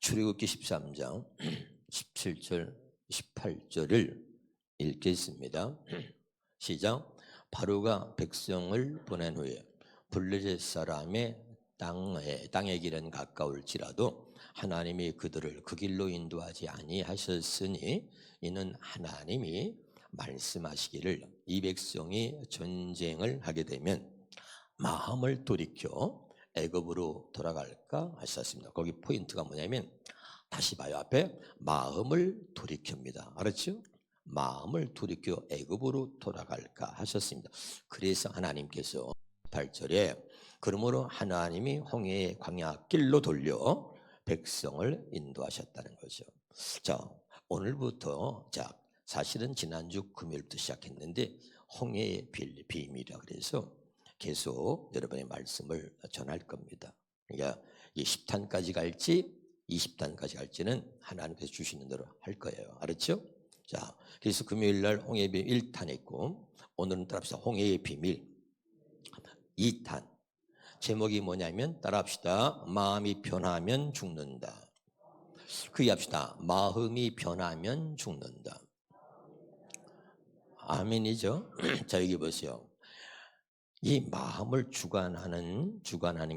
출애굽기 13장 17절 18절을 읽겠습니다. 시작. 바로가 백성을 보낸 후에 블레셋 사람의 땅의 길은 가까울지라도 하나님이 그들을 그 길로 인도하지 아니하셨으니 이는 하나님이 말씀하시기를 이 백성이 전쟁을 하게 되면 마음을 돌이켜 애굽으로 돌아갈까 하셨습니다. 거기 포인트가 뭐냐면 다시 봐요. 앞에 마음을 돌이킵니다. 알았죠? 마음을 돌이켜 애굽으로 돌아갈까 하셨습니다. 그래서 하나님께서 8절에 그러므로 하나님이 홍해의 광야 길로 돌려 백성을 인도하셨다는 거죠. 자, 오늘부터 사실은 지난주 금요일부터 시작했는데 홍해의 비밀이라 그래서 계속 여러분의 말씀을 전할 겁니다. 그러니까 이 10탄까지 갈지 20탄까지 갈지는 하나님께서 주시는 대로 할 거예요. 알았죠? 자, 그래서 금요일 날 홍해의 비밀 1탄 했고 오늘은 따라합시다. 홍해의 비밀 2탄. 제목이 뭐냐면 따라합시다. 마음이 변하면 죽는다. 그게 합시다. 마음이 변하면 죽는다. 아멘이죠? 자, 여기 보세요. 이 마음을 주관하는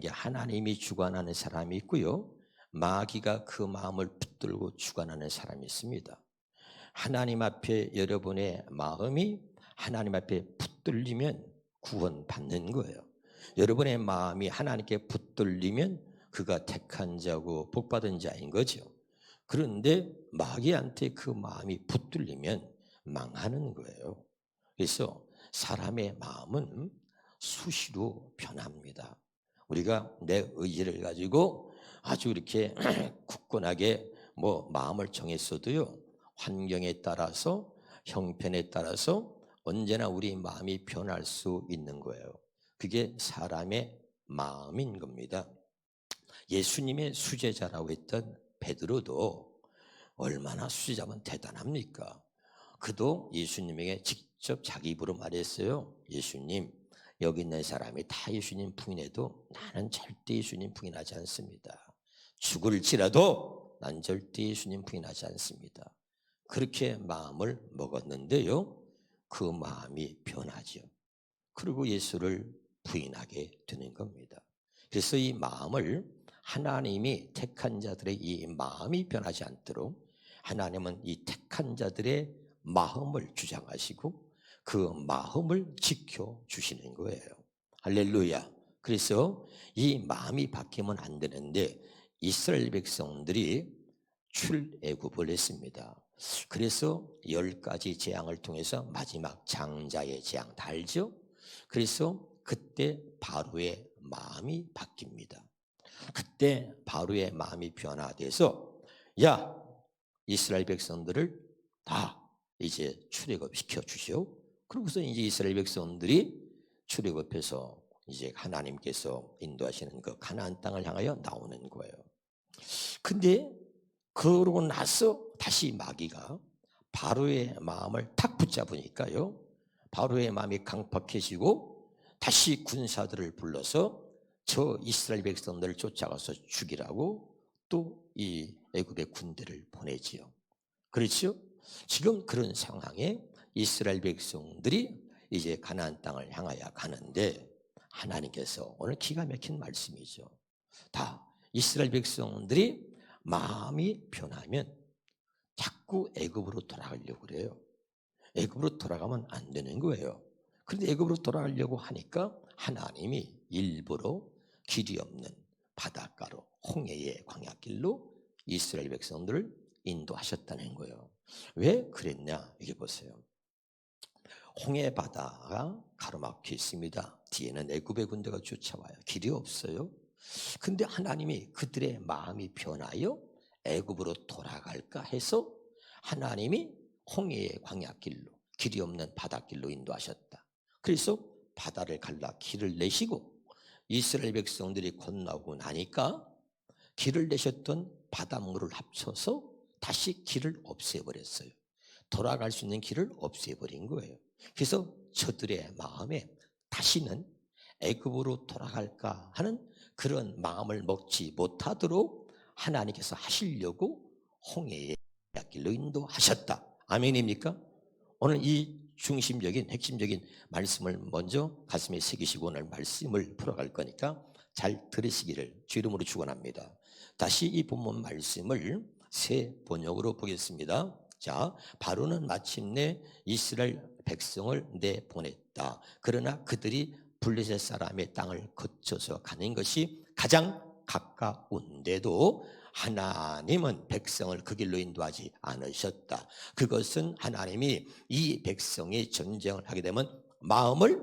게 하나님이 주관하는 사람이 있고요. 마귀가 그 마음을 붙들고 주관하는 사람이 있습니다. 하나님 앞에 여러분의 마음이 하나님 앞에 붙들리면 구원받는 거예요. 여러분의 마음이 하나님께 붙들리면 그가 택한 자고 복받은 자인 거죠. 그런데 마귀한테 그 마음이 붙들리면 망하는 거예요. 그래서 사람의 마음은 수시로 변합니다. 우리가 내 의지를 가지고 아주 이렇게 굳건하게 마음을 정했어도요. 환경에 따라서 형편에 따라서 언제나 우리 마음이 변할 수 있는 거예요. 그게 사람의 마음인 겁니다. 예수님의 수제자라고 했던 베드로도 얼마나 수제자면 대단합니까? 그도 예수님에게 직접 자기 입으로 말했어요. 예수님, 여기 있는 사람이 다 예수님 부인해도 나는 절대 예수님 부인하지 않습니다. 죽을지라도 난 절대 예수님 부인하지 않습니다. 그렇게 마음을 먹었는데요. 그 마음이 변하죠. 그리고 예수를 부인하게 되는 겁니다. 그래서 이 마음을 하나님이 택한 자들의 이 마음이 변하지 않도록 하나님은 이 택한 자들의 마음을 주장하시고 그 마음을 지켜주시는 거예요. 할렐루야. 그래서 이 마음이 바뀌면 안 되는데 이스라엘 백성들이 출애굽을 했습니다. 그래서 10가지 재앙을 통해서 마지막 장자의 재앙 다 알죠? 그래서 그때 바로의 마음이 바뀝니다. 그때 바로의 마음이 변화돼서 야, 이스라엘 백성들을 다 이제 출애굽 시켜주시오. 그러고서 이제 이스라엘 백성들이 출애굽해서 이제 하나님께서 인도하시는 그 가나안 땅을 향하여 나오는 거예요. 근데 그러고 나서 다시 마귀가 바로의 마음을 탁 붙잡으니까요. 바로의 마음이 강팍해지고 다시 군사들을 불러서 저 이스라엘 백성들을 쫓아가서 죽이라고 또 이 애굽의 군대를 보내지요. 그렇죠? 지금 그런 상황에 이스라엘 백성들이 이제 가나안 땅을 향하여 가는데 하나님께서 오늘 기가 막힌 말씀이죠. 다 이스라엘 백성들이 마음이 변하면 자꾸 애굽으로 돌아가려고 그래요. 애굽으로 돌아가면 안 되는 거예요. 그런데 애굽으로 돌아가려고 하니까 하나님이 일부러 길이 없는 바닷가로 홍해의 광야길로 이스라엘 백성들을 인도하셨다는 거예요. 왜 그랬냐? 여기 보세요. 홍해 바다가 가로막혀 있습니다. 뒤에는 애굽의 군대가 쫓아와요. 길이 없어요. 근데 하나님이 그들의 마음이 변하여 애굽으로 돌아갈까 해서 하나님이 홍해의 광야길로 길이 없는 바닷길로 인도하셨다. 그래서 바다를 갈라 길을 내시고 이스라엘 백성들이 건너고 나니까 길을 내셨던 바닷물을 합쳐서 다시 길을 없애버렸어요. 돌아갈 수 있는 길을 없애버린 거예요. 그래서 저들의 마음에 다시는 애굽으로 돌아갈까 하는 그런 마음을 먹지 못하도록 하나님께서 하시려고 홍해의 길로 인도하셨다. 아멘입니까? 오늘 이 중심적인 핵심적인 말씀을 먼저 가슴에 새기시고 오늘 말씀을 풀어갈 거니까 잘 들으시기를 주 이름으로 축원합니다. 다시 이 본문 말씀을 새 번역으로 보겠습니다. 자, 바로는 마침내 이스라엘 백성을 내보냈다. 그러나 그들이 블레셋 사람의 땅을 거쳐서 가는 것이 가장 가까운데도 하나님은 백성을 그 길로 인도하지 않으셨다. 그것은 하나님이 이 백성이 전쟁을 하게 되면 마음을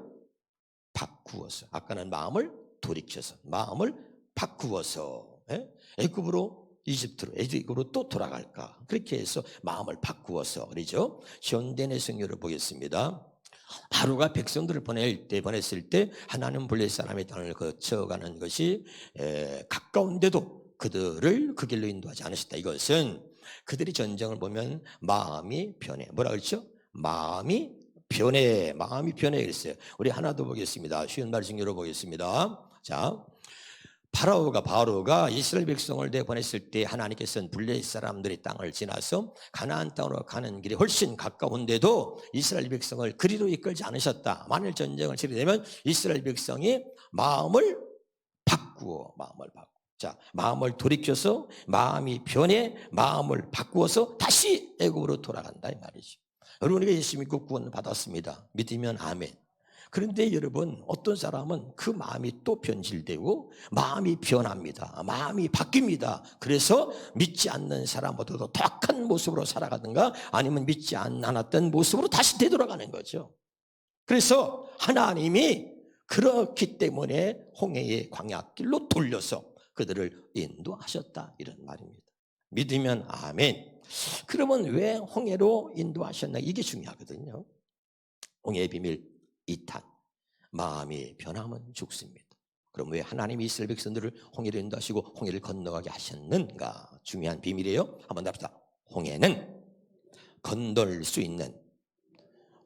바꾸어서, 아까는 마음을 돌이켜서, 마음을 바꾸어서 애굽으로 이집트로 또 돌아갈까, 그렇게 해서 마음을 바꾸어서, 그러죠. 현대의 성경을 보겠습니다. 바로가 백성들을 보냈을 때 하나님 블레셋 사람의 땅을 거쳐가는 것이 가까운데도 그들을 그 길로 인도하지 않으셨다. 이것은 그들이 전쟁을 보면 마음이 변해. 뭐라 그랬죠? 마음이 변해. 마음이 변해 그랬어요. 우리 하나 더 보겠습니다. 쉬운 말씀 열어보겠습니다. 자, 바로가 이스라엘 백성을 내보냈을 때 하나님께서는 블레셋 사람들의 땅을 지나서 가나안 땅으로 가는 길이 훨씬 가까운데도 이스라엘 백성을 그리로 이끌지 않으셨다. 만일 전쟁을 치르게 되면 이스라엘 백성이 마음을 바꾸어. 자, 마음을 돌이켜서 마음이 변해 마음을 바꾸어서 다시 애굽으로 돌아간다 이 말이죠. 여러분, 우리가 예수 믿고 구원 받았습니다. 믿으면 아멘. 그런데 여러분, 어떤 사람은 그 마음이 또 변질되고 마음이 변합니다. 마음이 바뀝니다. 그래서 믿지 않는 사람보다도 더 악한 모습으로 살아가든가 아니면 믿지 않았던 모습으로 다시 되돌아가는 거죠. 그래서 하나님이 그렇기 때문에 홍해의 광야길로 돌려서 그들을 인도하셨다 이런 말입니다. 믿으면 아멘. 그러면 왜 홍해로 인도하셨나? 이게 중요하거든요. 홍해의 비밀 2탄. 마음이 변하면 죽습니다. 그럼 왜 하나님이 이스라엘 백성들을 홍해로 인도하시고 홍해를 건너가게 하셨는가? 중요한 비밀이에요. 한번 답시다. 홍해는 건널 수 있는,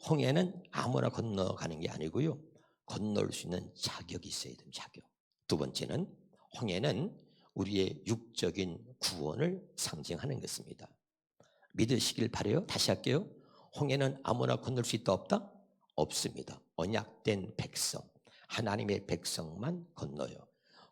홍해는 아무나 건너가는 게 아니고요, 건널 수 있는 자격이 있어야 됩니다. 자격. 두 번째는 홍해는 우리의 육적인 구원을 상징하는 것입니다. 믿으시길 바라요. 다시 할게요. 홍해는 아무나 건널 수 있다 없다? 없습니다. 언약된 백성, 하나님의 백성만 건너요.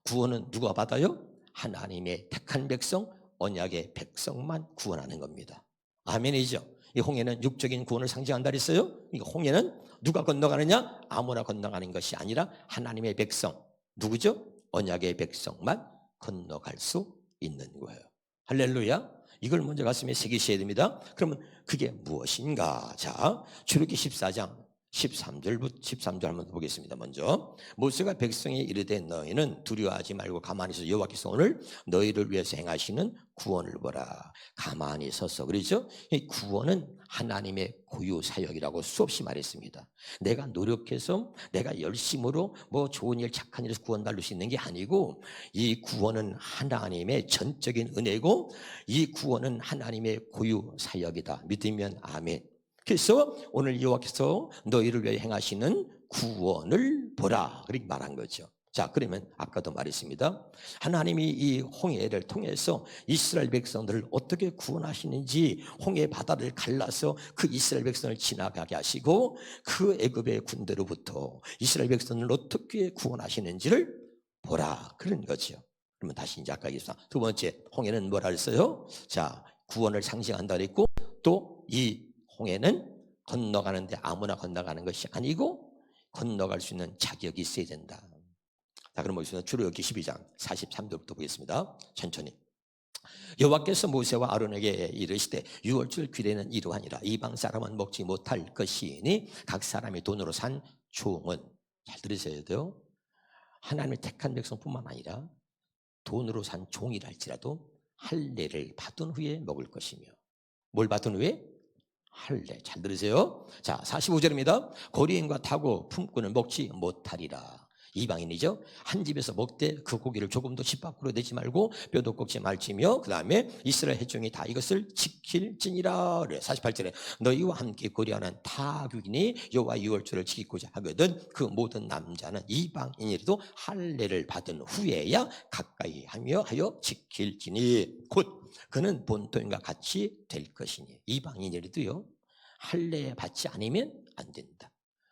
구원은 누가 받아요? 하나님의 택한 백성, 언약의 백성만 구원하는 겁니다. 아멘이죠. 이 홍해는 육적인 구원을 상징한다 그랬어요. 그러니까 홍해는 누가 건너가느냐? 아무나 건너가는 것이 아니라 하나님의 백성, 누구죠? 언약의 백성만 건너갈 수 있는 거예요. 할렐루야. 이걸 먼저 가슴에 새기셔야 됩니다. 그러면 그게 무엇인가? 자, 출애굽기 14장 13절 한번 보겠습니다. 먼저 모세가 백성에 이르되 너희는 두려워하지 말고 가만히 있어 여호와께서 오늘 너희를 위해서 행하시는 구원을 보라. 가만히 서서, 그렇죠? 이 구원은 하나님의 고유 사역이라고 수없이 말했습니다. 내가 노력해서 내가 열심으로 뭐 좋은 일 착한 일에서 구원 받을 수 있는 게 아니고, 이 구원은 하나님의 전적인 은혜고 이 구원은 하나님의 고유 사역이다. 믿으면 아멘. 그래서 오늘 여호와께서 너희를 위해 행하시는 구원을 보라, 그렇게 말한 거죠. 자, 그러면 아까도 말했습니다. 하나님이 이 홍해를 통해서 이스라엘 백성들을 어떻게 구원하시는지, 홍해 바다를 갈라서 그 이스라엘 백성을 지나가게 하시고 그 애굽의 군대로부터 이스라엘 백성을 어떻게 구원하시는지를 보라, 그런 거죠. 그러면 다시 이제 아까 얘기했습니다. 두 번째, 홍해는 뭐라 했어요? 자, 구원을 상징한다 그랬고, 또 이 홍해는 건너가는데 아무나 건너가는 것이 아니고 건너갈 수 있는 자격이 있어야 된다. 자, 그럼 보겠습니다. 출애굽기 12장 43절부터 보겠습니다. 천천히. 여호와께서 모세와 아론에게 이르시되 유월절 규례는 이러하니라. 이방 사람은 먹지 못할 것이니 각 사람이 돈으로 산 종은, 잘 들으셔야 돼요, 하나님의 택한 백성뿐만 아니라 돈으로 산 종이랄지라도 할례를 받은 후에 먹을 것이며. 뭘 받은 후에? 할례. 잘 들으세요. 자, 45절입니다. 고리인과 타고 품꾼은 먹지 못하리라. 이방인이죠. 한 집에서 먹되 그 고기를 조금도 집 밖으로 내지 말고 뼈도 꺾지 말지며 그 다음에 이스라엘 회중이 다 이것을 지킬지니라 그래요. 48절에 너희와 함께 거류하는 타국인이 여호와 유월절을 지키고자 하거든 그 모든 남자는 이방인이라도 할례를 받은 후에야 가까이 하여 지킬지니 곧 그는 본토인과 같이 될 것이니 이방인이라도요 할례 받지 않으면 안 된다.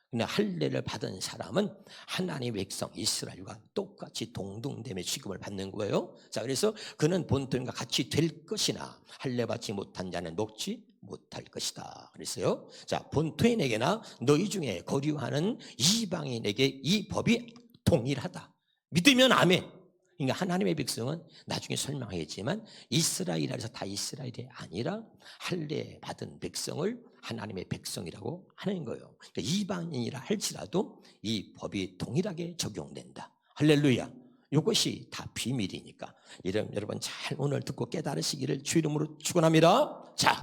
근데 할례를 받은 사람은 하나님의 백성 이스라엘과 똑같이 동등됨의 취급을 받는 거예요. 자, 그래서 그는 본토인과 같이 될 것이나 할례 받지 못한 자는 먹지 못할 것이다. 그랬어요. 자, 본토인에게나 너희 중에 거류하는 이방인에게 이 법이 동일하다. 믿으면 아멘. 그러니까 하나님의 백성은 나중에 설명하겠지만 이스라엘에서 다 이스라엘이 아니라 할례 받은 백성을 하나님의 백성이라고 하는 거예요. 그러니까 이방인이라 할지라도 이 법이 동일하게 적용된다. 할렐루야. 이것이 다 비밀이니까 여러분 잘 오늘 듣고 깨달으시기를 주 이름으로 축원합니다. 자,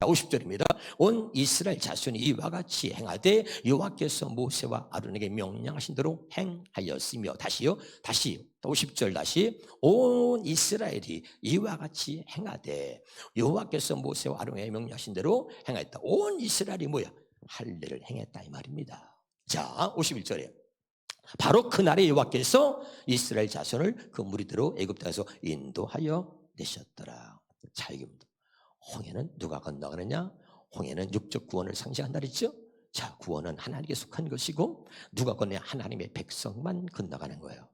50절입니다. 온 이스라엘 자손이 이와 같이 행하되 여호와께서 모세와 아론에게 명령하신 대로 행하였으며 다시 50절 다시 온 이스라엘이 이와 같이 행하되 여호와께서 모세와 아론에게 명령하신 대로 행하였다. 온 이스라엘이 뭐야? 할례를 행했다 이 말입니다. 자, 51절에 바로 그날에 여호와께서 이스라엘 자손을 그 무리대로 애굽에서 인도하여 내셨더라. 자, 이겁니다. 홍해는 누가 건너가느냐? 홍해는 육적 구원을 상징한다 그랬죠? 자, 구원은 하나님께 속한 것이고 누가 건너냐? 하나님의 백성만 건너가는 거예요.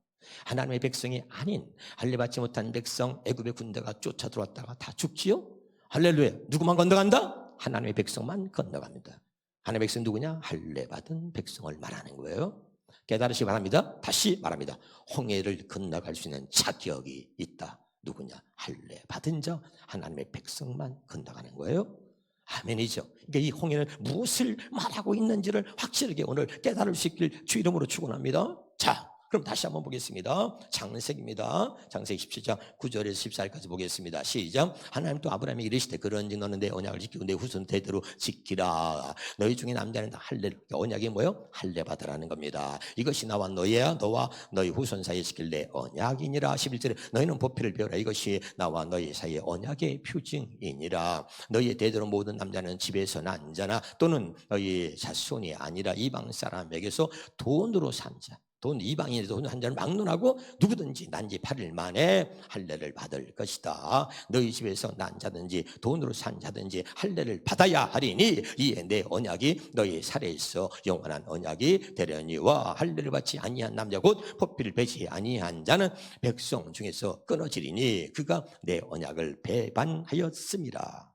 하나님의 백성이 아닌 할례 받지 못한 백성 애굽의 군대가 쫓아 들어왔다가 다 죽지요? 할렐루야. 누구만 건너간다? 하나님의 백성만 건너갑니다. 하나님의 백성 누구냐? 할례 받은 백성을 말하는 거예요. 깨달으시기 바랍니다. 다시 말합니다. 홍해를 건너갈 수 있는 자격이 있다. 누구냐? 할례 받은 자 하나님의 백성만 건너가는 거예요. 아멘이죠. 그러니까 이 홍해는 무엇을 말하고 있는지를 확실하게 오늘 깨달을 수 있길 주 이름으로 축원합니다. 자, 그럼 다시 한번 보겠습니다. 창세기입니다. 창세기 17장 9절에서 14절까지 보겠습니다. 시작. 하나님 또 아브라함에게 이르시되 그런즉 너는 내 언약을 지키고 내 후손 대대로 지키라. 너희 중에 남자는 다 할례를. 언약이 뭐예요? 할례 받으라는 겁니다. 이것이 나와 너와 너희 후손 사이에 지킬 내 언약이니라. 11절에 너희는 보필을 배우라. 이것이 나와 너희 사이의 언약의 표징이니라. 너희의 대대로 모든 남자는 집에서 난 자나 또는 너희 자손이 아니라 이방 사람에게서 돈으로 산 자. 돈 이방인에서 돈 한 잔을 막론하고 누구든지 난 지 8일 만에 할례를 받을 것이다. 너희 집에서 난 자든지 돈으로 산 자든지 할례를 받아야 하리니 이에 내 언약이 너희 살에서 영원한 언약이 되려니와 할례를 받지 아니한 남자 곧 포피를 베지 아니한 자는 백성 중에서 끊어지리니 그가 내 언약을 배반하였습니다.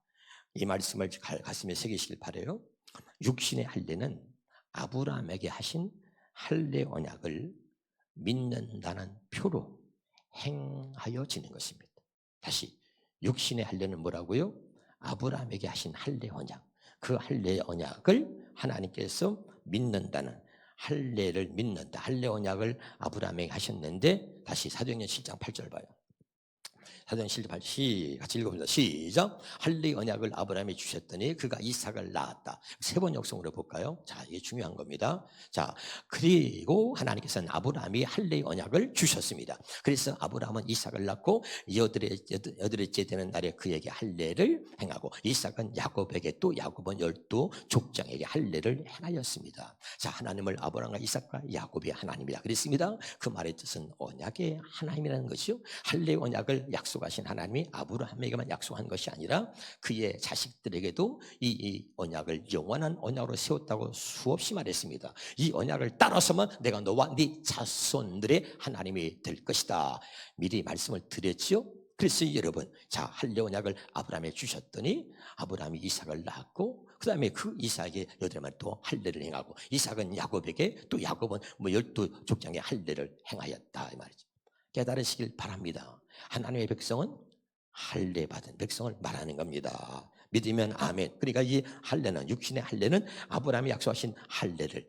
이 말씀을 가슴에 새기시길 바라요. 육신의 할례는 아브라함에게 하신 할례 언약을 믿는다는 표로 행하여지는 것입니다. 다시 육신의 할례는 뭐라고요? 아브라함에게 하신 할례 언약. 그 할례 언약을 하나님께서 믿는다는 할례를 믿는다. 할례 언약을 아브라함에게 하셨는데 다시 사도행전 7장 8절 봐요. 사도행전 7장 8절 같이 읽어봅니다. 시작. 할례 언약을 아브라함에 주셨더니 그가 이삭을 낳았다. 세 번 역성으로 볼까요? 자, 이게 중요한 겁니다. 자, 그리고 하나님께서는 아브라함이 할례 언약을 주셨습니다. 그래서 아브라함은 이삭을 낳고 여덟째 되는 날에 그에게 할례를 행하고 이삭은 야곱에게 또 야곱은 12족장에게 할례를 행하였습니다. 자, 하나님을 아브라함과 이삭과 야곱이 하나님이라 그랬습니다. 그 말의 뜻은 언약의 하나님이라는 것이요. 할례 언약을 약속하신 하나님이 아브라함에게만 약속한 것이 아니라 그의 자식들에게도 이 언약을 영원한 언약으로 세웠다고 수없이 말했습니다. 이 언약을 따라서만 내가 너와 네 자손들의 하나님이 될 것이다. 미리 말씀을 드렸지요. 그래서 여러분, 자, 할례 언약을 아브라함에 주셨더니 아브라함이 이삭을 낳았고 그 다음에 그 이삭에게 여덟만 또 할례를 행하고 이삭은 야곱에게 또 야곱은 12족장의 할례를 행하였다 이 말이죠. 깨달으시길 바랍니다. 하나님의 백성은 할례 받은 백성을 말하는 겁니다. 믿으면 아멘. 그러니까 이 할례는 육신의 할례는 아브라함이 약속하신 할례를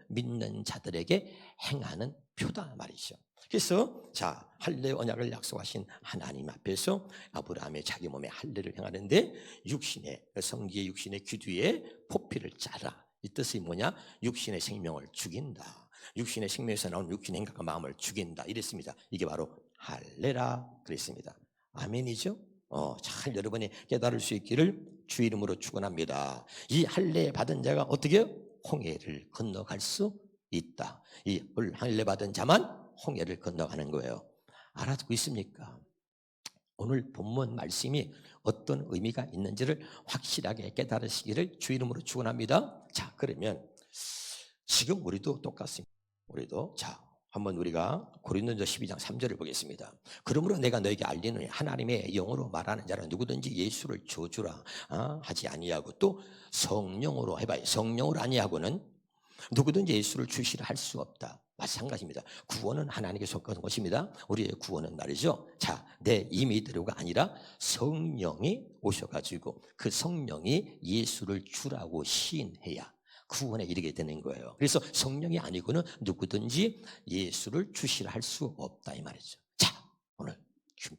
믿는 자들에게 행하는 표다 말이죠. 그래서 자, 할례 언약을 약속하신 하나님 앞에서 아브라함의 자기 몸에 할례를 행하는데 육신의 성기의 육신의 귀두에 포피를 짜라. 이 뜻이 뭐냐? 육신의 생명을 죽인다. 육신의 생명에서 나온 육신의 행각과 마음을 죽인다 이랬습니다. 이게 바로 할례라 그랬습니다. 아멘이죠? 잘 여러분이 깨달을 수 있기를 주 이름으로 축원합니다. 이 할례 받은 자가 어떻게 해요? 홍해를 건너갈 수 있다. 이 할례 받은 자만 홍해를 건너가는 거예요. 알아듣고 있습니까? 오늘 본문 말씀이 어떤 의미가 있는지를 확실하게 깨달으시기를 주 이름으로 축원합니다. 자, 그러면 지금 우리도 똑같습니다. 우리도 한번 우리가 고린도전서 12장 3절을 보겠습니다. 그러므로 내가 너에게 알리노니 하나님의 영으로 말하는 자는 누구든지 예수를 저주라 하지 아니하고 또 성령으로 해봐요. 성령으로 아니하고는 누구든지 예수를 주시라 할 수 없다. 마찬가지입니다. 구원은 하나님께 속하는 것입니다. 우리의 구원은 말이죠. 내 임의대로가 아니라 성령이 오셔가지고 그 성령이 예수를 주라고 시인해야 구원에 이르게 되는 거예요. 그래서 성령이 아니고는 누구든지 예수를 주시라 할 수 없다 이 말이죠. 오늘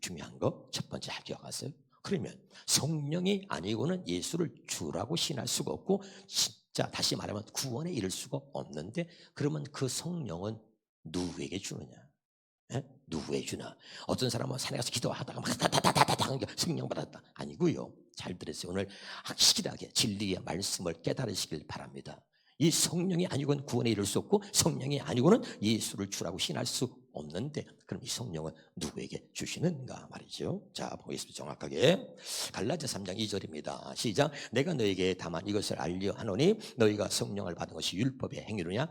중요한 거 첫 번째 잘 기억하세요. 그러면 성령이 아니고는 예수를 주라고 시인할 수가 없고 진짜 다시 말하면 구원에 이를 수가 없는데 그러면 그 성령은 누구에게 주느냐? 누구에게 주나? 어떤 사람은 산에 가서 기도하다가 막 다다다다다 성령 받았다. 아니고요. 잘 들으세요. 오늘 확실하게 진리의 말씀을 깨달으시길 바랍니다. 이 성령이 아니고는 구원에 이를 수 없고 성령이 아니고는 예수를 주라고 시인할 수 없는데 그럼 이 성령은 누구에게 주시는가 말이죠. 자, 보겠습니다. 정확하게 갈라디아 3장 2절입니다. 시작. 내가 너에게 다만 이것을 알려 하노니 너희가 성령을 받은 것이 율법의 행위로냐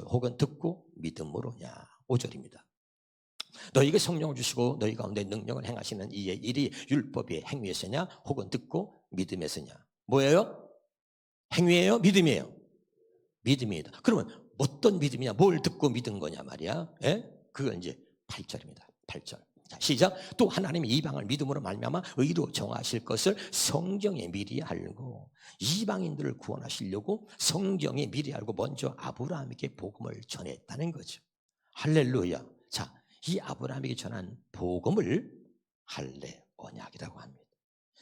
혹은 듣고 믿음으로냐. 5절입니다. 너희가 성령을 주시고 너희 가운데 능력을 행하시는 이의 일이 율법의 행위에서냐 혹은 듣고 믿음에서냐. 뭐예요? 행위예요? 믿음이에요? 믿음이다. 그러면 어떤 믿음이냐? 뭘 듣고 믿은 거냐 말이야. 그건 이제 8절입니다. 8절. 자, 시작. 또 하나님이 이방을 믿음으로 말미암아 의로 정하실 것을 성경에 미리 알고 이방인들을 구원하시려고 성경에 미리 알고 먼저 아브라함에게 복음을 전했다는 거죠. 할렐루야. 자, 이 아브라함에게 전한 복음을 할례 언약이라고 합니다.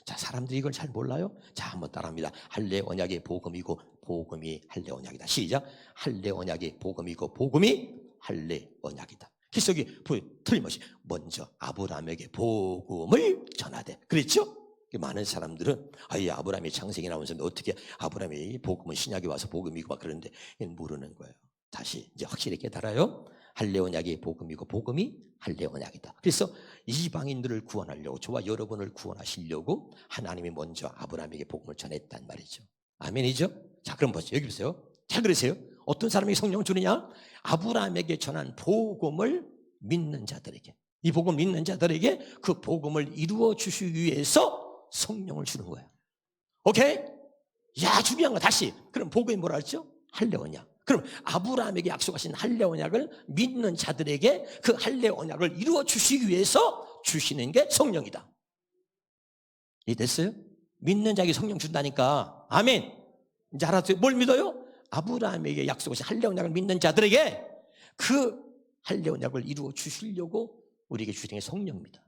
자, 사람들이 이걸 잘 몰라요? 자, 한번 따라합니다. 할례 언약의 복음이고 복음이 할례 언약이다. 시작. 할례 언약의 복음이고 복음이 할례 언약이다. 그래서 여기 틀림없이 먼저 아브라함에게 복음을 전하되 그랬죠? 많은 사람들은 이 아브라함이 창세기 나오면서 어떻게 아브라함이 복음은 신약에 와서 복음이고 막 그러는데 모르는 거예요. 다시 이제 확실히 깨달아요. 할례 언약의 복음이고 복음이 할례 언약이다. 그래서 이방인들을 구원하려고 저와 여러분을 구원하시려고 하나님이 먼저 아브라함에게 복음을 전했단 말이죠. 아멘이죠? 자, 그럼 보세요. 여기 보세요. 잘 들으세요. 어떤 사람이 성령을 주느냐? 아브라함에게 전한 복음을 믿는 자들에게, 이 복음을 믿는 자들에게 그 복음을 이루어 주시기 위해서 성령을 주는 거예요. 오케이? 야, 중요한 거 다시. 그럼 복음이 뭐라 했죠? 할례 언약. 그럼 아브라함에게 약속하신 할례 언약을 믿는 자들에게 그 할례 언약을 이루어 주시기 위해서 주시는 게 성령이다. 이해됐어요? 믿는 자에게 성령 준다니까. 아멘. 이제 알았어요? 뭘 믿어요? 아브라함에게 약속하신 할례 언약을 믿는 자들에게 그 할례 언약을 이루어 주시려고 우리에게 주시는 게 성령입니다.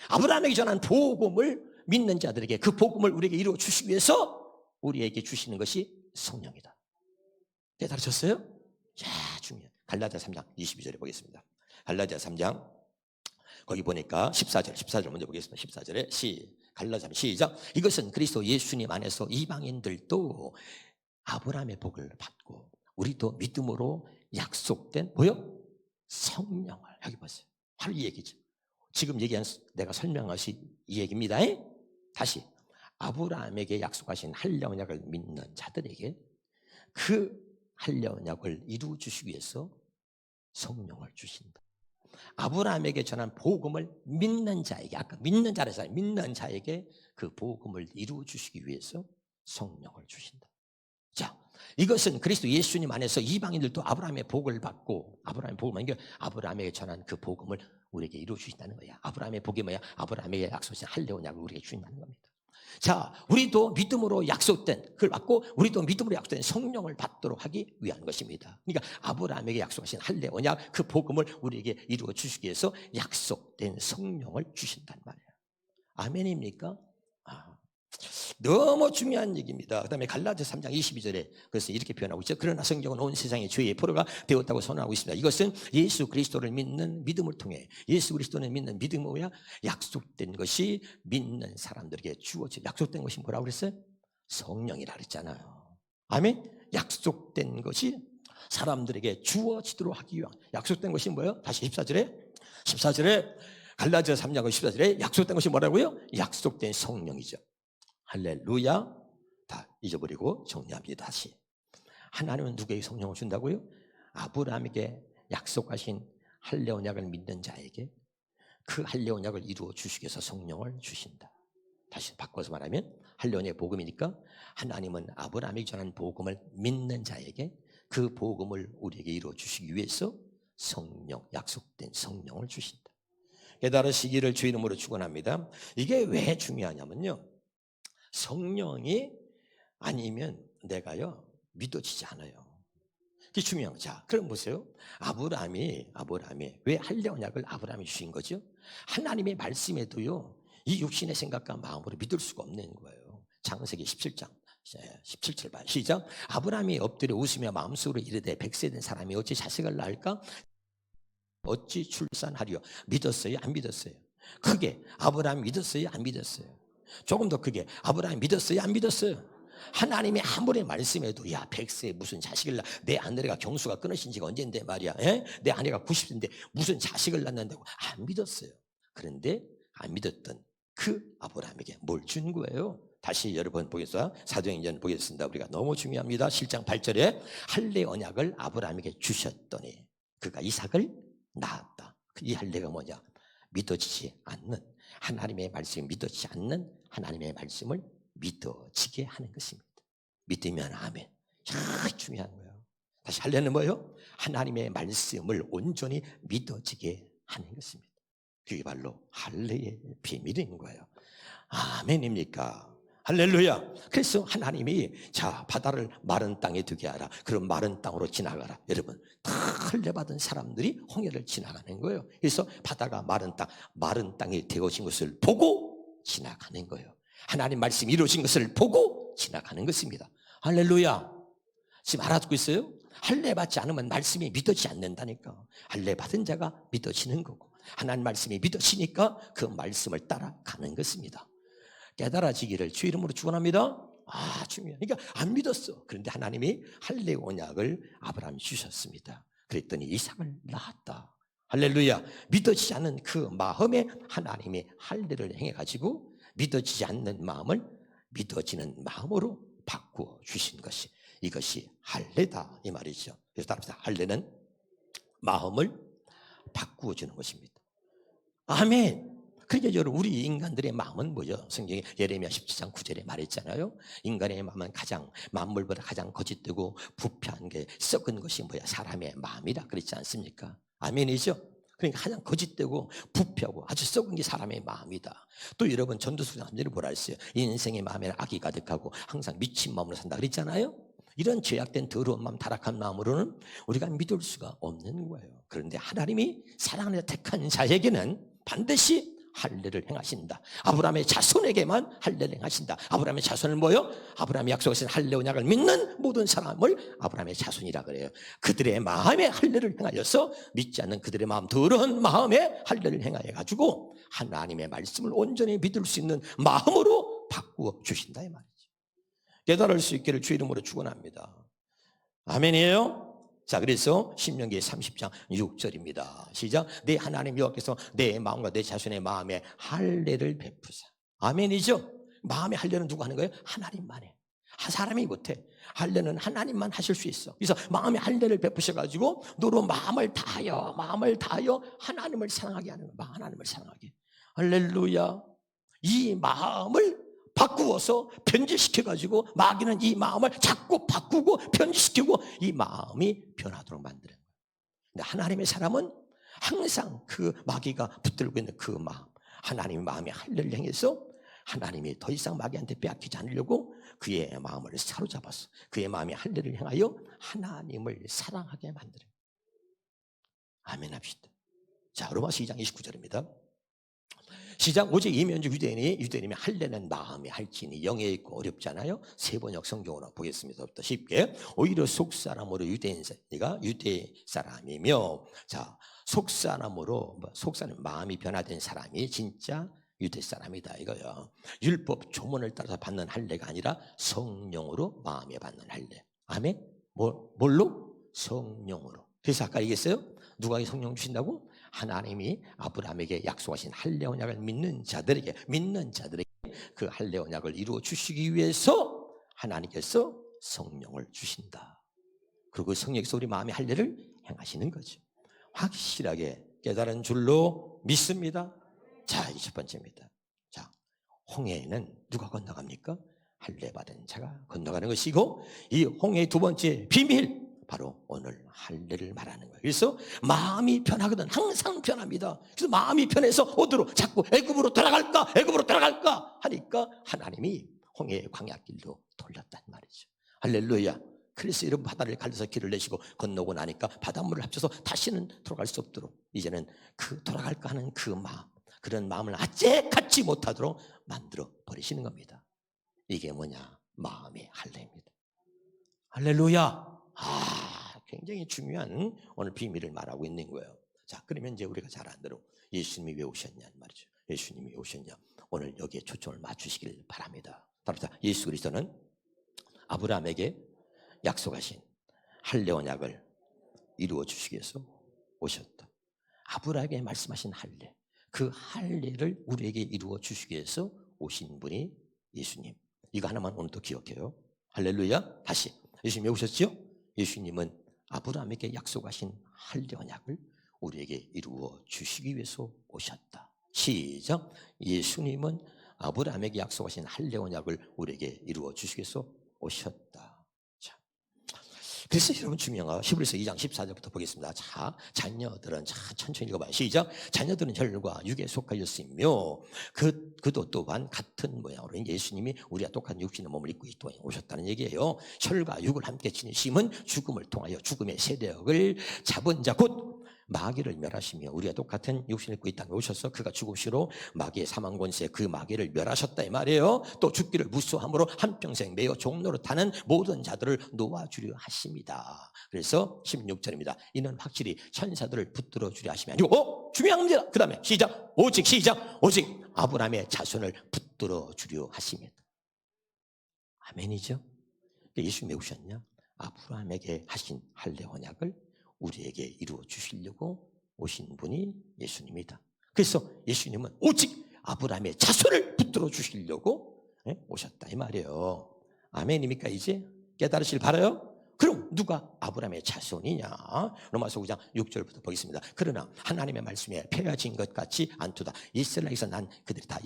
아브라함에게 전한 복음을 믿는 자들에게 그 복음을 우리에게 이루어 주시기 위해서 우리에게 주시는 것이 성령이다. 깨달으셨어요? 야, 중요해. 갈라디아 3장 22절에 보겠습니다. 갈라디아 3장 거기 보니까 14절 먼저 보겠습니다. 14절에 갈라디아 시작. 이것은 그리스도 예수님 안에서 이방인들도 아브라함의 복을 받고 우리도 믿음으로 약속된 뭐요? 성령을. 여기 보세요. 바로 이 얘기죠. 지금 얘기한 내가 설명하신 이 얘기입니다. 다시 아브라함에게 약속하신 할례 언약을 믿는 자들에게 그 할례 언약을 이루어 주시기 위해서 성령을 주신다. 아브라함에게 전한 복음을 믿는 자에게, 아까 믿는 자라서 믿는 자에게 그 복음을 이루어 주시기 위해서 성령을 주신다. 자, 이것은 그리스도 예수님 안에서 이방인들도 아브라함의 복을 받고 아브라함의 복을 받는 게 아브라함에게 전한 그 복음을 우리에게 이루어 주신다는 거야. 아브라함의 복이 뭐야? 아브라함에게 약속하신 할례 언약을 우리에게 주신다는 겁니다. 자, 우리도 믿음으로 약속된 그걸 받고 우리도 믿음으로 약속된 성령을 받도록 하기 위한 것입니다. 그러니까 아브라함에게 약속하신 할례 언약 그 복음을 우리에게 이루어 주시기 위해서 약속된 성령을 주신단 말이에요. 아멘입니까? 너무 중요한 얘기입니다. 그 다음에 갈라디아서 3장 22절에 그래서 이렇게 표현하고 있죠. 그러나 성경은 온 세상의 죄의 포로가 되었다고 선언하고 있습니다. 이것은 예수 그리스도를 믿는 믿음을 통해, 예수 그리스도를 믿는 믿음은 뭐야? 약속된 것이 믿는 사람들에게 주어져. 약속된 것이 뭐라고 그랬어요? 성령이라 그랬잖아요. 아멘? 약속된 것이 사람들에게 주어지도록 하기 위한, 약속된 것이 뭐예요? 다시 14절에 갈라디아서 3장 14절에 약속된 것이 뭐라고요? 약속된 성령이죠. 할렐루야. 다 잊어버리고 정리합니다. 다시. 하나님은 누구에게 성령을 준다고요? 아브라함에게 약속하신 할례 언약을 믿는 자에게 그 할례 언약을 이루어 주시기 위해서 성령을 주신다. 다시 바꿔서 말하면 할례 언약의 복음이니까 하나님은 아브라함에게 전한 복음을 믿는 자에게 그 복음을 우리에게 이루어 주시기 위해서 성령, 약속된 성령을 주신다. 깨달으시기를 주 이름으로 축원합니다. 이게 왜 중요하냐면요, 성령이 아니면 내가요 믿어지지 않아요. 그게 중요한 거죠. 자, 그럼 보세요. 아브라함이 왜 할례 언약을 아브라함이 주신 거죠? 하나님의 말씀에도요 이 육신의 생각과 마음으로 믿을 수가 없는 거예요. 창세기 17장 17절 봐요. 시작. 아브라함이 엎드려 웃으며 마음속으로 이르되 100세 된 사람이 어찌 자식을 낳을까? 어찌 출산하리요? 믿었어요? 안 믿었어요? 크게 아브라함 믿었어요? 안 믿었어요? 조금 더 크게 아브라함 믿었어요? 안 믿었어요? 하나님의 아무리 말씀해도 야 100세에 무슨 자식을 낳아, 내 아내가 경수가 끊으신 지가 언젠데 말이야, 내 아내가 90세인데 무슨 자식을 낳는다고 안 믿었어요. 그런데 안 믿었던 그 아브라함에게 뭘 준 거예요? 다시 여러분 보겠어요. 사도행전 보겠습니다. 우리가 너무 중요합니다. 7장 8절에 할례 언약을 아브라함에게 주셨더니 그가 이삭을 낳았다. 이 할례가 뭐냐? 믿어지지 않는 하나님의 말씀이 믿어지지 않는 하나님의 말씀을 믿어지게 하는 것입니다. 믿으면 아멘. 중요한 거예요. 다시 할례는 뭐예요? 하나님의 말씀을 온전히 믿어지게 하는 것입니다. 그게 바로 할례의 비밀인 거예요. 아멘입니까? 할렐루야. 그래서 하나님이 자 바다를 마른 땅에 두게 하라. 그럼 마른 땅으로 지나가라. 여러분 다 할례 받은 사람들이 홍해를 지나가는 거예요. 그래서 바다가 마른 땅이 되어진 것을 보고 지나가는 거예요. 하나님 말씀이 이루어진 것을 보고 지나가는 것입니다. 할렐루야. 지금 알아듣고 있어요? 할례 받지 않으면 말씀이 믿어지지 않는다니까. 할례 받은 자가 믿어지는 거고 하나님 말씀이 믿어지니까 그 말씀을 따라가는 것입니다. 깨달아지기를 주 이름으로 축원합니다. 중요해. 그러니까 안 믿었어. 그런데 하나님이 할례 언약을 아브라함이 주셨습니다. 그랬더니 이삭을 낳았다. 할렐루야. 믿어지지 않는 그 마음에 하나님이 할례를 행해가지고 믿어지지 않는 마음을 믿어지는 마음으로 바꾸어 주신 것이 이것이 할례다 이 말이죠. 그래서 따라합시다. 할례는 마음을 바꾸어 주는 것입니다. 아멘. 그러니까 여러분 우리 인간들의 마음은 뭐죠? 성경에 예레미야 17장 9절에 말했잖아요. 인간의 마음은 만물보다 가장 거짓되고 부패한 게 썩은 것이 뭐야? 사람의 마음이라 그랬지 않습니까? 아멘이죠? 그러니까 가장 거짓되고 부패하고 아주 썩은 게 사람의 마음이다. 또 여러분 전도서 3절에 뭐라 했어요? 인생의 마음에는 악이 가득하고 항상 미친 마음으로 산다 그랬잖아요. 이런 죄악된 더러운 마음, 타락한 마음으로는 우리가 믿을 수가 없는 거예요. 그런데 하나님이 사랑하는 택한 자에게는 반드시 할례를 행하신다. 아브라함의 자손에게만 할례를 행하신다. 아브라함의 자손은 뭐요? 아브라함이 약속하신 할례 언약을 믿는 모든 사람을 아브라함의 자손이라 그래요. 그들의 마음에 할례를 행하여서 믿지 않는 그들의 마음, 더러운 마음에 할례를 행하여 가지고 하나님의 말씀을 온전히 믿을 수 있는 마음으로 바꾸어 주신다 이 말이죠. 깨달을 수 있기를 주 이름으로 축원합니다. 아멘이에요. 자, 그래서 신명기 30장 6절입니다. 시작. 내 하나님 여호와께서 내 마음과 내 자손의 마음에 할례를 베푸사. 아멘이죠. 마음의 할례는 누가 하는 거예요? 하나님만 해. 사람이 못해. 할례는 하나님만 하실 수 있어. 그래서 마음의 할례를 베푸셔가지고 너로 마음을 다하여 하나님을 사랑하게 하는 거야. 하나님을 사랑하게. 할렐루야. 이 마음을 바꾸어서 변질시켜가지고 마귀는 이 마음을 자꾸 바꾸고 변질시키고 이 마음이 변하도록 만드는 거예요. 근데 하나님의 사람은 항상 그 마귀가 붙들고 있는 그 마음, 하나님의 마음에 할례를 행해서 하나님이 더 이상 마귀한테 빼앗기지 않으려고 그의 마음을 사로잡아서 그의 마음에 할례를 행하여 하나님을 사랑하게 만드는 거예요. 아멘 합시다. 자, 로마서 2장 29절입니다. 시작. 오직 이면적 유대인이 할례는 마음에 할지니 영에 있고 어렵잖아요. 세번역 성경으로 보겠습니다. 부터 쉽게. 오히려 속사람으로 유대인이가 유대 사람이며, 자, 속사람으로, 속사람 마음이 변화된 사람이 진짜 유대 사람이다 이거요. 율법 조문을 따라서 받는 할례가 아니라 성령으로 마음에 받는 할례. 아멘. 뭘로? 성령으로. 그래서 아까 얘기했어요. 누가 이 성령 주신다고? 하나님이 아브라함에게 약속하신 할례 언약을 믿는 자들에게 그 할례 언약을 이루어 주시기 위해서 하나님께서 성령을 주신다. 그리고 성령께서 우리 마음의 할례를 행하시는 거죠. 확실하게 깨달은 줄로 믿습니다. 자, 이 첫 번째입니다. 자, 홍해는 누가 건너갑니까? 할례 받은 자가 건너가는 것이고, 이 홍해의 두 번째 비밀, 바로 오늘 할례를 말하는 거예요. 그래서 마음이 변하거든. 항상 변합니다. 그래서 마음이 변해서 어디로? 자꾸 애굽으로 돌아갈까 하니까 하나님이 홍해의 광야길로 돌렸단 말이죠. 할렐루야. 그래서 이런 바다를 갈라서 길을 내시고 건너고 나니까 바닷물을 합쳐서 다시는 돌아갈 수 없도록 이제는 그 돌아갈까 하는 그 마음, 그런 마음을 아직 갖지 못하도록 만들어 버리시는 겁니다. 이게 뭐냐? 마음의 할례입니다. 할렐루야. 굉장히 중요한 오늘 비밀을 말하고 있는 거예요. 자, 그러면 이제 우리가 잘 아는 대로 예수님이 왜 오셨냐 말이죠. 예수님이 왜 오셨냐? 오늘 여기에 초점을 맞추시길 바랍니다. 따라서 예수 그리스도는 아브라함에게 약속하신 할례 언약을 이루어 주시기 위해서 오셨다. 아브라함에게 말씀하신 할례, 그 할례를 우리에게 이루어 주시기 위해서 오신 분이 예수님. 이거 하나만 오늘 또 기억해요. 할렐루야. 다시 예수님이 오셨죠? 예수님은 아브라함에게 약속하신 할례 언약을 우리에게 이루어 주시기 위해서 오셨다. 시작. 예수님은 아브라함에게 약속하신 할례 언약을 우리에게 이루어 주시기 위해서 오셨다. 자, 그래서 여러분 중요한 거 히브리서 2장 14절부터 보겠습니다. 자, 자녀들은 천천히 읽어봐요. 시작. 자녀들은 혈과 육에 속하였으며 그도 또한 같은 모양으로 예수님이 우리와 똑같은 육신의 몸을 입고 이 또한 오셨다는 얘기예요. 혈과 육을 함께 지니심은 죽음을 통하여 죽음의 세력을 잡은 자 곧 마귀를 멸하시며 우리와 똑같은 육신을 입고 이 땅에 오셔서 그가 죽으시로 마귀의 사망 권세 그 마귀를 멸하셨다 이 말이에요. 또 죽기를 무수함으로 한평생 매어 종로로 타는 모든 자들을 놓아주려 하십니다. 그래서 16절입니다. 이는 확실히 천사들을 붙들어 주려 하심이 아니고 중요한 겁니다. 그 다음에 시작. 오직 아브라함의 자손을 붙들어 주려 하십니다. 아멘이죠. 예수님이 오셨냐? 아브라함에게 하신 할례 언약을 우리에게 이루어 주시려고 오신 분이 예수님이다. 그래서 예수님은 오직 아브라함의 자손을 붙들어 주시려고 오셨다 이 말이에요. 아멘입니까? 이제 깨달으실 바라요? 그럼 누가 아브라함의 자손이냐? 로마서 9장 6절부터 보겠습니다. 그러나 하나님의 말씀에 폐하진 것 같지 않도다. 이스라엘에서 난 그들이 다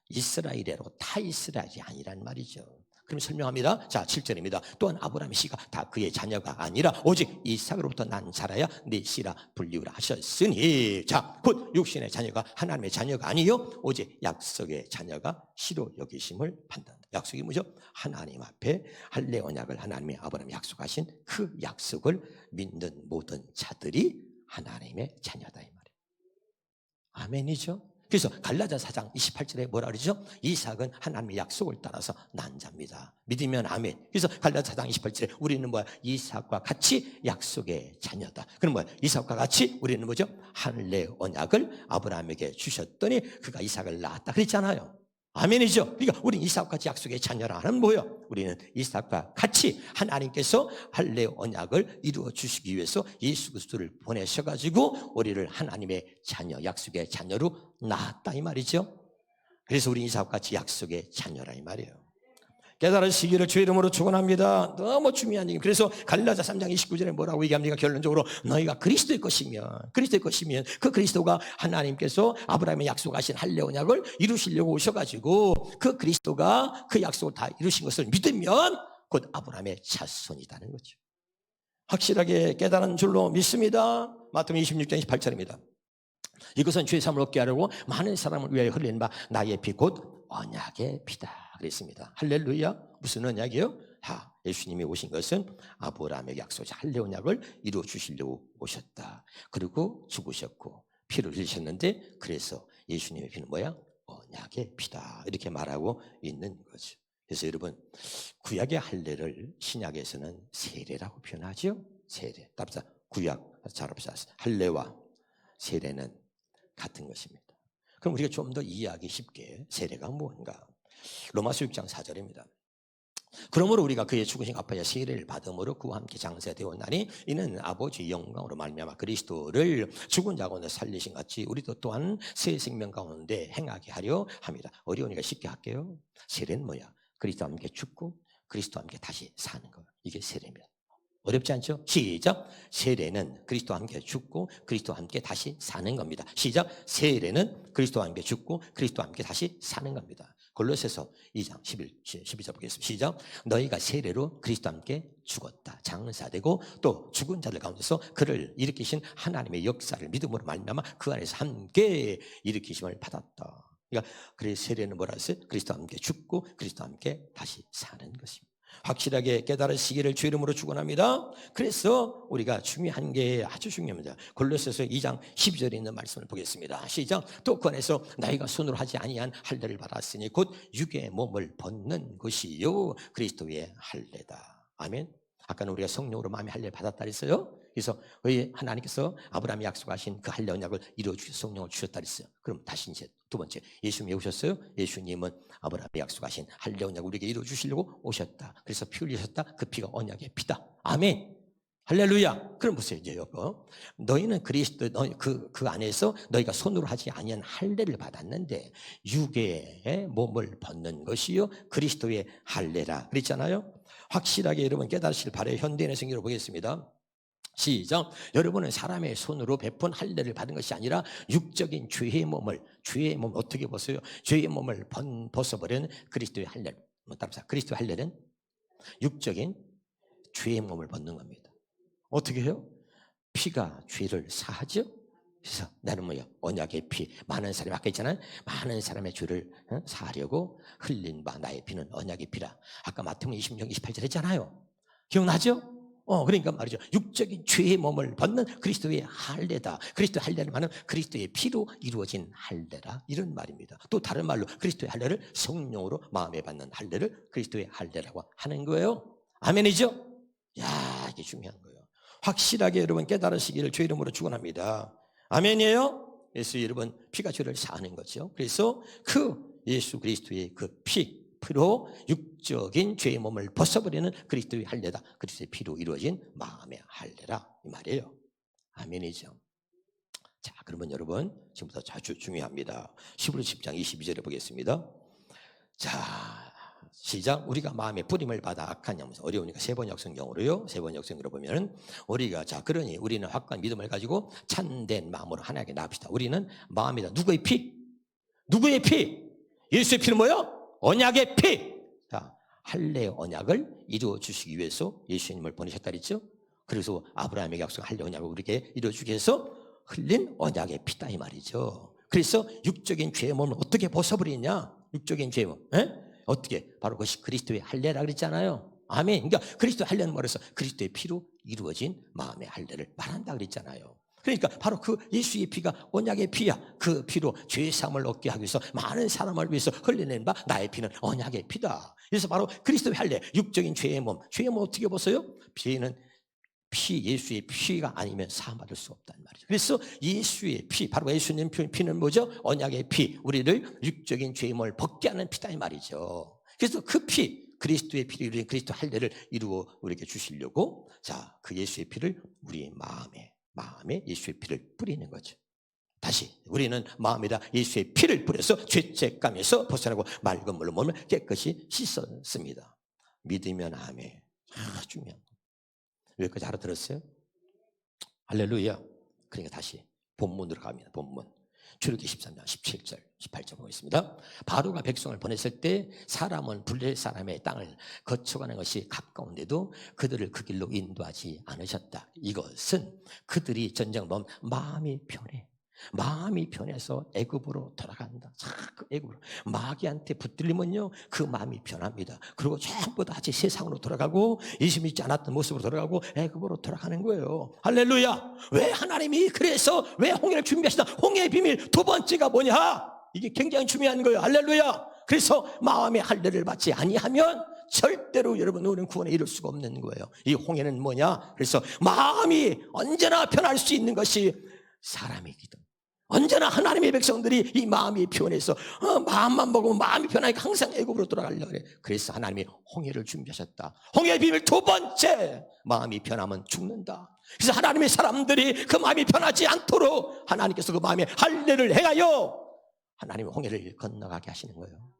이스라엘이로 다 이스라엘이 아니란 말이죠. 그럼 설명합니다. 자, 7절입니다. 또한 아브라함의 씨가 다 그의 자녀가 아니라 오직 이삭으로부터 난 자라야 네 씨라 불리우라 하셨으니, 자, 곧 육신의 자녀가 하나님의 자녀가 아니요 오직 약속의 자녀가 씨로 여기심을 판단한다. 약속이 뭐죠? 하나님 앞에 할례 언약을 하나님의 아브라함이 약속하신 그 약속을 믿는 모든 자들이 하나님의 자녀다 이 말이에요. 아멘이죠? 그래서 갈라디아 4장 28절에 뭐라 그러죠? 이삭은 하나님의 약속을 따라서 난 자입니다. 믿으면 아멘. 그래서 갈라디아 4장 28절에 우리는 뭐야? 이삭과 같이 약속의 자녀다. 그럼 뭐야? 이삭과 같이 우리는 뭐죠? 할례 언약을 아브라함에게 주셨더니 그가 이삭을 낳았다 그랬잖아요. 아멘이죠. 그러니까 우리는 이삭과 같이 약속의 자녀라는 뭐예요? 우리는 이삭과 같이 하나님께서 할례 언약을 이루어 주시기 위해서 예수 그리스도를 보내셔가지고 우리를 하나님의 자녀, 약속의 자녀로 낳았다 이 말이죠. 그래서 우리 이삭과 같이 약속의 자녀라 이 말이에요. 깨달으시기를 주의 이름으로 축원합니다. 너무 중요한 얘기. 그래서 갈라디아 3장 29절에 뭐라고 얘기합니까? 결론적으로 너희가 그리스도의 것이면 그 그리스도가 하나님께서 아브라함의 약속하신 할례 언약을 이루시려고 오셔가지고 그 그리스도가 그 약속을 다 이루신 것을 믿으면 곧 아브라함의 자손이라는 거죠. 확실하게 깨달은 줄로 믿습니다. 마태복음 26장 28절입니다. 이것은 죄 사함을 얻게 하려고 많은 사람을 위하여 흘린 바 나의 피 곧 언약의 피다 그랬습니다. 할렐루야. 무슨 언약이요? 예수님이 오신 것은 아브라함에게 약속하신 할례 언약을 이루어 주시려고 오셨다. 그리고 죽으셨고 피를 흘리셨는데 그래서 예수님의 피는 뭐야? 언약의 피다 이렇게 말하고 있는 거죠. 그래서 여러분 구약의 할례를 신약에서는 세례라고 표현하죠. 세례. 답사 구약 잘 봅시다. 할례와 세례는 같은 것입니다. 그럼 우리가 좀 더 이해하기 쉽게 세례가 뭔가? 로마서 6장 4절입니다. 그러므로 우리가 그의 죽으신 갚아야 세례를 받음으로 그와 함께 장사되었나니 이는 아버지 영광으로 말미암아 그리스도를 죽은 자 가운데 살리신 같이 우리도 또한 새 생명 가운데 행하게 하려 합니다. 어려우니까 쉽게 할게요. 세례는 뭐야? 그리스도와 함께 죽고 그리스도와 함께 다시 사는 거. 이게 세례입니다. 어렵지 않죠? 시작. 세례는 그리스도와 함께 죽고 그리스도와 함께 다시 사는 겁니다. 시작. 세례는 그리스도와 함께 죽고 그리스도와 함께 다시 사는 겁니다. 골로새서 2장 12절 보겠습니다. 시작. 너희가 세례로 그리스도와 함께 죽었다. 장사되고 또 죽은 자들 가운데서 그를 일으키신 하나님의 역사를 믿음으로 말미암아 그 안에서 함께 일으키심을 받았다. 그러니까 그래서 세례는 뭐라 했어요? 그리스도와 함께 죽고 그리스도와 함께 다시 사는 것입니다. 확실하게 깨달으시기를 주 이름으로 축원합니다. 그래서 우리가 중요한 게 아주 중요합니다. 골로새서 2장 12절에 있는 말씀을 보겠습니다. 시작. 또 그 안에서 너희가 손으로 하지 아니한 할례를 받았으니 곧 육의 몸을 벗는 것이요 그리스도의 할례다. 아멘. 아까는 우리가 성령으로 마음의 할례를 받았다 그랬어요. 그래서 하나님께서 아브라함이 약속하신 그 할례 언약을 이루어주셔서 성령을 주셨다 그랬어요. 그럼 다시 이제 두 번째, 예수님이 오셨어요. 예수님은 아브라함이 약속하신 할례 언약을 우리에게 이루어주시려고 오셨다. 그래서 피 흘리셨다. 그 피가 언약의 피다. 아멘. 할렐루야. 그럼 보세요. 이제 여보, 너희는 그리스도 그 안에서 너희가 손으로 하지 아니한 할례를 받았는데 육의 몸을 벗는 것이요 그리스도의 할례라 그랬잖아요. 확실하게 여러분 깨달으시길 바라요. 현대인의 성경으로 보겠습니다. 시작. 여러분은 사람의 손으로 베푼 할례를 받은 것이 아니라 육적인 죄의 몸 어떻게 보세요? 죄의 몸을 벗어버리는 그리스도의 할례. 따라서 그리스도의 할례는 육적인 죄의 몸을 벗는 겁니다. 어떻게 해요? 피가 죄를 사하죠. 그래서 나는 뭐요? 언약의 피. 많은 사람이 아까 있잖아요. 많은 사람의 죄를 사하려고 흘린 바 나의 피는 언약의 피라. 아까 마태복음 26장 28절 했잖아요. 기억나죠? 그러니까 말이죠. 육적인 죄의 몸을 벗는 그리스도의 할례다. 그리스도의 할례를 말하는 그리스도의 피로 이루어진 할례라. 이런 말입니다. 또 다른 말로 그리스도의 할례를 성령으로 마음에 받는 할례를 그리스도의 할례라고 하는 거예요. 아멘이죠? 야, 이게 중요한 거예요. 확실하게 여러분 깨달으시기를 주 이름으로 축원합니다. 아멘이에요? 예수 여러분 피가 죄를 사하는 거죠. 그래서 그 예수 그리스도의 그 피로 육적인 죄의 몸을 벗어버리는 그리스도의 할례다. 그리스도의 피로 이루어진 마음의 할례라 이 말이에요. 아멘이죠. 자, 그러면 여러분 지금부터 아주 중요합니다. 히브리서 10장 22절에 보겠습니다. 자, 시작. 우리가 마음에 뿌림을 받아 악한 양에서 어려우니까 세번역 성경으로요. 세번역 성경으로 보면은 우리가 자 그러니 우리는 확고한 믿음을 가지고 참된 마음으로 하나님께 나갑시다. 우리는 마음이다. 누구의 피? 누구의 피? 예수의 피는 뭐요? 언약의 피. 자, 할례 언약을 이루어 주시기 위해서 예수님을 보내셨다 그랬죠. 그래서 아브라함에게 약속한 할례 언약을 우리에게 이루어 주기 위해서 흘린 언약의 피다 이 말이죠. 그래서 육적인 죄의 몸을 어떻게 벗어버리냐? 육적인 죄의 몸. 어떻게? 바로 그것이 그리스도의 할례라 그랬잖아요. 아멘. 그러니까 그리스도의 할례는 뭐래서 그리스도의 피로 이루어진 마음의 할례를 말한다 그랬잖아요. 그러니까 바로 그 예수의 피가 언약의 피야. 그 피로 죄사함을 얻게 하기 위해서 많은 사람을 위해서 흘려낸 바 나의 피는 언약의 피다. 그래서 바로 그리스도의 할례, 육적인 죄의 몸. 죄의 몸 어떻게 보세요? 죄는 예수의 피가 아니면 사함받을 수 없다는 말이죠. 그래서 예수의 피, 바로 예수님 피는 뭐죠? 언약의 피, 우리를 육적인 죄의 몸을 벗게 하는 피다 이 말이죠. 그래서 그 피, 그리스도의 피를 이루는 그리스도 할례를 이루어 우리에게 주시려고 자, 그 예수의 피를 우리의 마음에 예수의 피를 뿌리는 거죠. 다시 우리는 마음에다 예수의 피를 뿌려서 죄책감에서 벗어나고 맑은 물로 몸을 깨끗이 씻었습니다. 믿으면 아멘. 중요한 거. 여기까지 알아들었어요? 할렐루야. 그러니까 다시 본문으로 갑니다. 본문. 출애굽기 13장 17절 18절 보겠습니다. 바로가 백성을 보냈을 때 사람은 블레 사람의 땅을 거쳐가는 것이 가까운데도 그들을 그 길로 인도하지 않으셨다. 이것은 그들이 전쟁을 보면 마음이 편해서 애굽으로 돌아간다. 자꾸 애굽으로 마귀한테 붙들리면요 그 마음이 변합니다. 그리고 전부 다시 세상으로 돌아가고 예수 믿지 않았던 모습으로 돌아가고 애굽으로 돌아가는 거예요. 할렐루야. 왜 하나님이 그래서 왜 홍해를 준비하시다. 홍해의 비밀 두 번째가 뭐냐? 이게 굉장히 중요한 거예요. 할렐루야. 그래서 마음의 할례를 받지 아니하면 절대로 여러분 우리는 구원에 이룰 수가 없는 거예요. 이 홍해는 뭐냐? 그래서 마음이 언제나 변할 수 있는 것이 사람이기도. 언제나 하나님의 백성들이 이 마음이 변해서 마음만 먹으면 마음이 변하니까 항상 애굽으로 돌아가려고 그래. 그래서 하나님이 홍해를 준비하셨다. 홍해의 비밀 두 번째, 마음이 변하면 죽는다. 그래서 하나님의 사람들이 그 마음이 변하지 않도록 하나님께서 그 마음에 할례를 행하여 하나님이 홍해를 건너가게 하시는 거예요.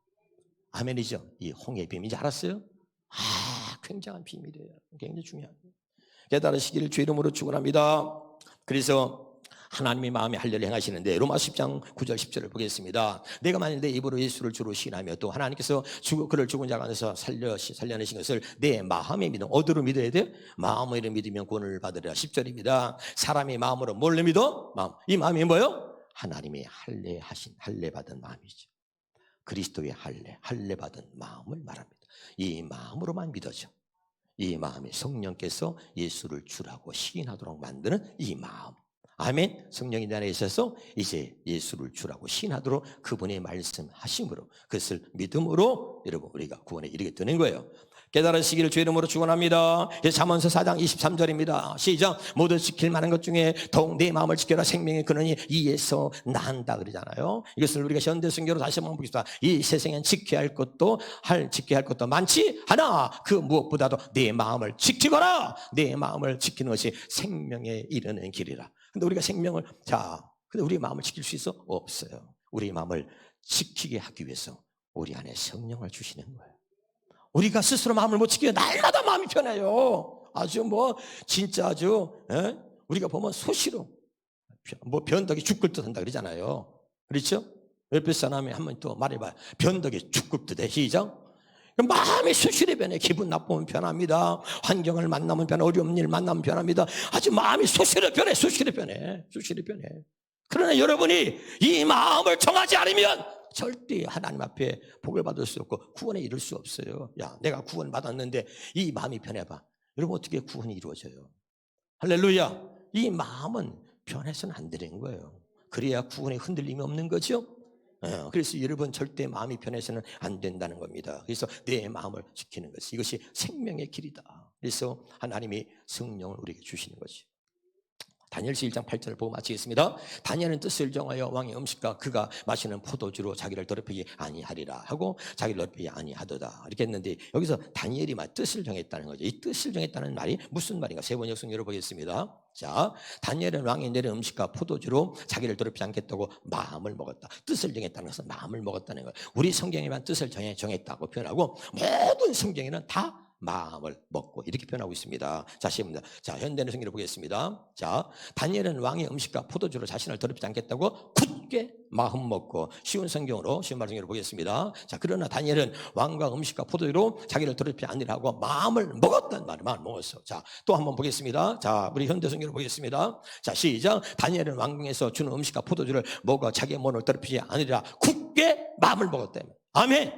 아멘이죠. 이 홍해의 비밀인지 알았어요? 굉장한 비밀이에요. 굉장히 중요한 거예요. 깨달으시기를 주 이름으로 축원합니다. 그래서 하나님의 마음에 할례를 행하시는데 로마서 10장 9절 10절을 보겠습니다. 내가 만일 내 입으로 예수를 주로 시인하며 또 하나님께서 그를 죽은 자 가운데서 살려내신 것을 내 마음에 믿음, 어디로 믿어야 돼? 마음으로 믿으면 구원을 받으리라. 10절입니다. 사람이 마음으로 뭘 믿어? 마음. 이 마음이 뭐예요? 하나님의 할례 받은 마음이죠. 그리스도의 할례 받은 마음을 말합니다. 이 마음으로만 믿어져. 이 마음이 성령께서 예수를 주라고 시인하도록 만드는 이 마음. 아멘. 성령이 내 안에 있어서 이제 예수를 주라고 시인하도록 그분의 말씀하심으로 그것을 믿음으로 여러분 우리가 구원에 이르게 되는 거예요. 깨달으시기를 주 이름으로 축원합니다. 잠언서 4장 23절입니다. 시작. 모두 지킬 만한 것 중에 더욱 내 마음을 지켜라. 생명의 근원이 이에서 난다 그러잖아요. 이것을 우리가 현대성경으로 다시 한번 보겠습니다. 이 세상엔 지켜야 할 것도 많지 하나 그 무엇보다도 내 마음을 지키거라. 내 마음을 지키는 것이 생명에 이르는 길이라. 근데 우리가 생명을 근데 우리 마음을 지킬 수 있어? 없어요. 우리 마음을 지키게 하기 위해서 우리 안에 성령을 주시는 거예요. 우리가 스스로 마음을 못 지키면 날마다 마음이 변해요. 진짜 우리가 보면 소시로 변덕이 죽을 듯 한다 그러잖아요. 그렇죠? 옆에 사람이 한번 또 말해봐요. 변덕이 죽을 듯 해. 시작. 마음이 수시로 변해. 기분 나쁘면 변합니다. 환경을 만나면 변해. 어려운 일 만나면 변합니다. 아주 마음이 수시로 변해. 그러나 여러분이 이 마음을 정하지 않으면 절대 하나님 앞에 복을 받을 수 없고 구원에 이를 수 없어요. 내가 구원 받았는데 이 마음이 변해봐. 여러분 어떻게 구원이 이루어져요? 할렐루야. 이 마음은 변해서는 안 되는 거예요. 그래야 구원에 흔들림이 없는 거죠. 그래서 여러분 절대 마음이 변해서는 안 된다는 겁니다. 그래서 내 마음을 지키는 것, 이것이 생명의 길이다. 그래서 하나님이 성령을 우리에게 주시는 거지. 다니엘서 1장 8절을 보고 마치겠습니다. 다니엘은 뜻을 정하여 왕의 음식과 그가 마시는 포도주로 자기를 더럽히지 아니하리라 하고 자기를 더럽히지 아니하도다 이렇게 했는데 여기서 다니엘이 뜻을 정했다는 거죠. 이 뜻을 정했다는 말이 무슨 말인가? 세 번역 성경을 보겠습니다. 자, 다니엘은 왕이 내린 음식과 포도주로 자기를 더럽히지 않겠다고 마음을 먹었다. 뜻을 정했다는 것은 마음을 먹었다는 거예요. 우리 성경에만 뜻을 정했다고 표현하고 모든 성경에는 다 마음을 먹고 이렇게 표현하고 있습니다. 자, 시입니다. 자, 현대는 성경을 보겠습니다. 자, 다니엘은 왕의 음식과 포도주로 자신을 더럽히지 않겠다고 굳게 마음 먹고 쉬운 성경으로 쉬운 말성경으로 보겠습니다. 자, 그러나 다니엘은 왕과 음식과 포도주로 자기를 더럽히지 않으라고 마음을 먹었단 말이에요. 마음을 먹었어. 자, 또 한번 보겠습니다. 자, 우리 현대 성경으로 보겠습니다. 자, 시작. 다니엘은 왕궁에서 주는 음식과 포도주를 먹어 자기의 몸을 더럽히지 않으리라 굳게 마음을 먹었다. 아멘.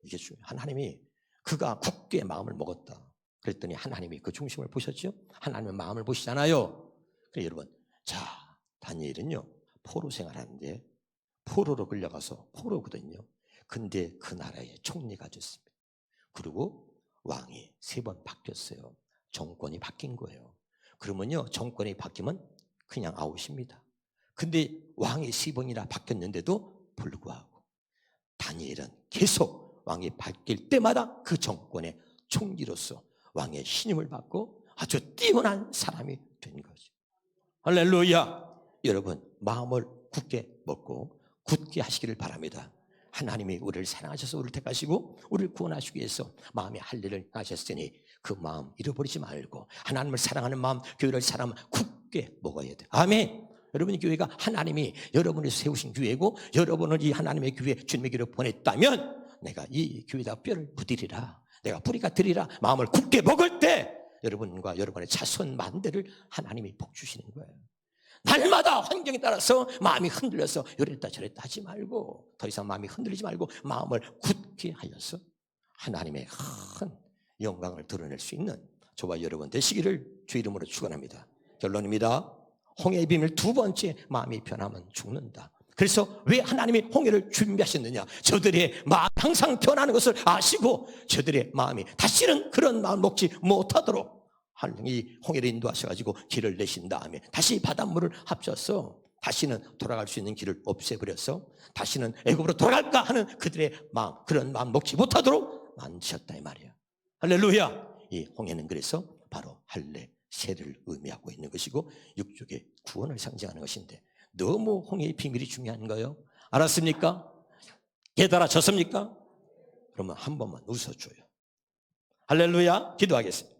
이게 중요해요. 하나님이 그가 굳게 마음을 먹었다. 그랬더니 하나님이 그 중심을 보셨죠? 하나님은 마음을 보시잖아요. 그래서 여러분, 자, 다니엘은요, 포로 생활하는데 포로로 끌려가서 포로거든요. 근데 그 나라의 총리가 됐습니다. 그리고 왕이 3번 바뀌었어요. 정권이 바뀐 거예요. 그러면요, 정권이 바뀌면 그냥 아웃입니다. 근데 왕이 3번이나 바뀌었는데도 불구하고 다니엘은 계속 왕이 바뀔 때마다 그 정권의 총리로서 왕의 신임을 받고 아주 뛰어난 사람이 된 거죠. 할렐루야. 여러분 마음을 굳게 먹고 굳게 하시기를 바랍니다. 하나님이 우리를 사랑하셔서 우리를 택하시고 우리를 구원하시기 위해서 마음의 할례를 하셨으니 그 마음 잃어버리지 말고 하나님을 사랑하는 마음, 교회를 사랑하면 굳게 먹어야 돼요. 아멘. 여러분의 교회가 하나님이 여러분을 세우신 교회고 여러분을 이 하나님의 교회 주님의 교회로 보냈다면 내가 이 교회다 뼈를 묻으리라. 내가 뿌리가 되리라. 마음을 굳게 먹을 때 여러분과 여러분의 자손 만대를 하나님이 복 주시는 거예요. 날마다 환경에 따라서 마음이 흔들려서 이랬다 저랬다 하지 말고 더 이상 마음이 흔들리지 말고 마음을 굳게 하여서 하나님의 큰 영광을 드러낼 수 있는 저와 여러분 되시기를 주 이름으로 축원합니다. 결론입니다. 홍해의 비밀 두 번째, 마음이 변하면 죽는다. 그래서 왜 하나님이 홍해를 준비하셨느냐? 저들의 마음 항상 변하는 것을 아시고 저들의 마음이 다시는 그런 마음 먹지 못하도록 하나님이 홍해를 인도하셔가지고 길을 내신 다음에 다시 바닷물을 합쳐서 다시는 돌아갈 수 있는 길을 없애버려서 다시는 애굽으로 돌아갈까 하는 그들의 마음, 그런 마음 먹지 못하도록 만드셨다 이 말이에요. 할렐루야. 이 홍해는 그래서 바로 할례 세를 의미하고 있는 것이고 육족의 구원을 상징하는 것인데 너무 홍해의 비밀이 중요한 거예요. 알았습니까? 깨달아졌습니까? 그러면 한 번만 웃어줘요. 할렐루야. 기도하겠습니다.